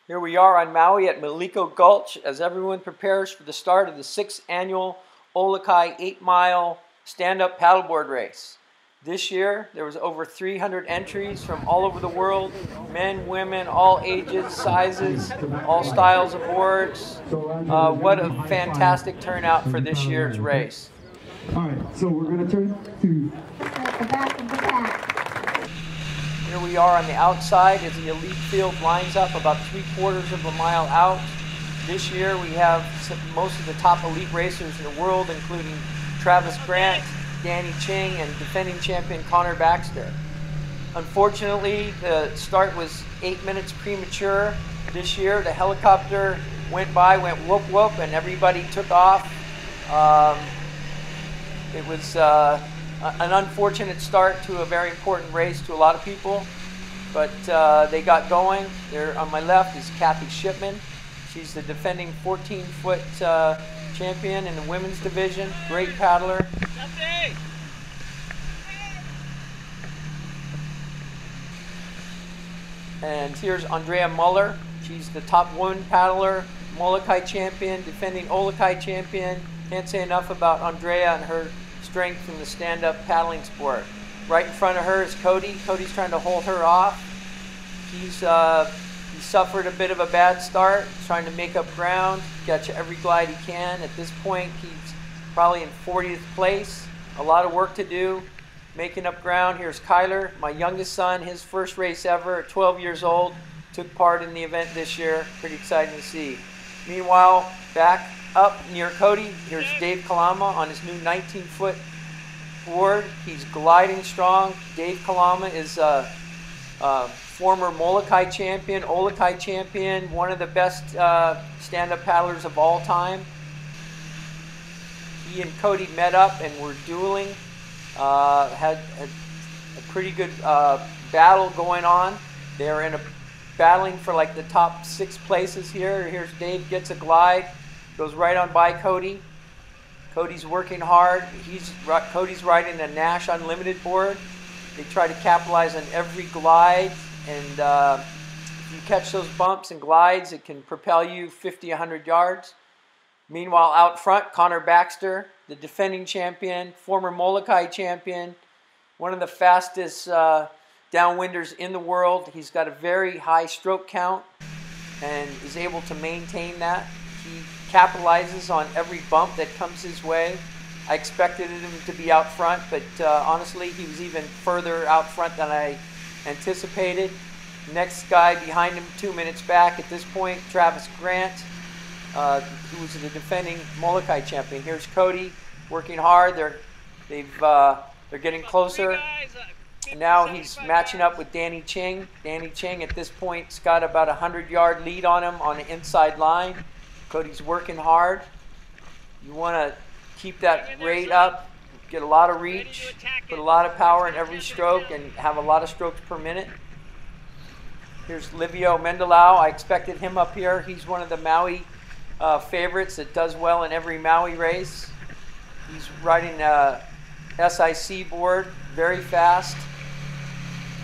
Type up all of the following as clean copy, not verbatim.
Here we are on Maui at Maliko Gulch as everyone prepares for the start of the 6th annual Olukai 8-mile stand-up paddleboard race. This year there was over 300 entries from all over the world, men, women, all ages, sizes, all styles of boards. What a fantastic turnout for this year's race. All right, so we're going to turn to at the back of the pack. Here we are on the outside as the elite field lines up about 3/4 of a mile out. This year we have most of the top elite racers in the world, including Travis Grant, Danny Ching, and defending champion Baxter. Unfortunately, the start was 8 minutes premature this year. The helicopter went by, went whoop whoop, and everybody took off. It was an unfortunate start to a very important race to a lot of people, but they got going. There on my left is Shipman. She's the defending 14-foot champion in the women's division. Great paddler. And here's Andrea Muller. She's the top woman paddler, Olukai champion, defending Olukai champion. Can't say enough about Andrea and her strength in the stand-up paddling sport. Right in front of her is Cody. Cody's trying to hold her off. He suffered a bit of a bad start, trying to make up ground, catch every glide he can. At this point, he's probably in 40th place. A lot of work to do, making up ground. Here's Kyler, my youngest son, his first race ever at 12 years old. Took part in the event this year. Pretty exciting to see. Meanwhile, back up near Cody, here's Dave Kalama on his new 19-foot board. He's gliding strong. Dave Kalama is a former Olukai champion, one of the best stand-up paddlers of all time. He and Cody met up and were dueling. Had a pretty good battle going on. They're in battling for like the top 6 places here. Here's Dave, gets a glide. Goes right on by Cody. Cody's working hard. Cody's riding a Nash Unlimited board. They try to capitalize on every glide, and if you catch those bumps and glides, it can propel you 50, 100 yards. Meanwhile, out front, Baxter, the defending champion, former Olukai champion, one of the fastest downwinders in the world. He's got a very high stroke count and is able to maintain that. He capitalizes on every bump that comes his way. I expected him to be out front, but honestly, he was even further out front than I anticipated. Next guy behind him, 2 minutes back at this point, Travis Grant, who was the defending Olukai champion. Here's Cody working hard. They're getting closer. And now he's matching up with Danny Ching. Danny Ching at this point's got about a 100-yard lead on him on the inside line. Cody's working hard. You want to keep that rate up, get a lot of reach, put a lot of power in every stroke, and have a lot of strokes per minute. Here's Livio Mendelau. I expected him up here. He's one of the Maui favorites that does well in every Maui race. He's riding a SIC board, very fast.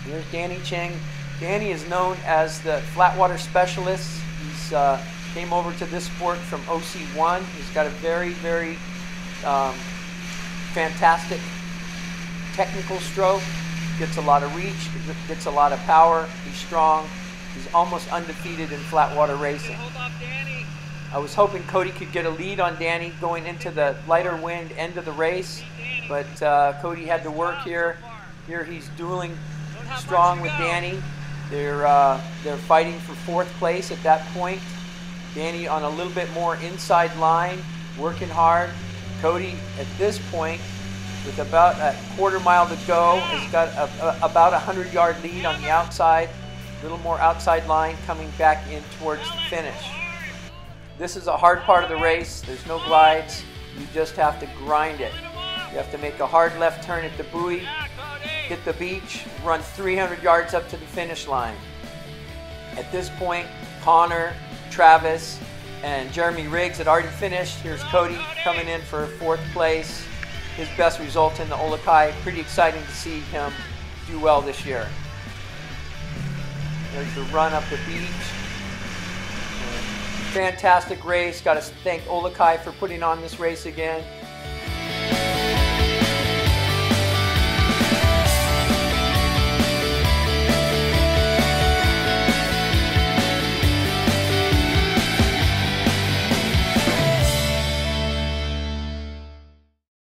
Here's Danny Ching. Danny is known as the flatwater specialist. He's came over to this sport from OC1. He's got a very, very fantastic technical stroke. Gets a lot of reach, gets a lot of power. He's strong. He's almost undefeated in flatwater racing. I was hoping Cody could get a lead on Danny going into the lighter wind end of the race, but Cody had to work here. Here he's dueling strong with Danny. They're fighting for 4th place at that point. Danny on a little bit more inside line, working hard. Cody at this point, with about a 1/4 mile to go, has got about a 100-yard lead on the outside. A little more outside line coming back in towards the finish. This is a hard part of the race. There's no glides. You just have to grind it. You have to make a hard left turn at the buoy, hit the beach, run 300 yards up to the finish line. At this point, Connor, Travis, and Jeremy Riggs had already finished. Here's Cody coming in for 4th place. His best result in the Olukai. Pretty exciting to see him do well this year. There's the run up the beach. fantastic race. Got to thank Olukai for putting on this race again.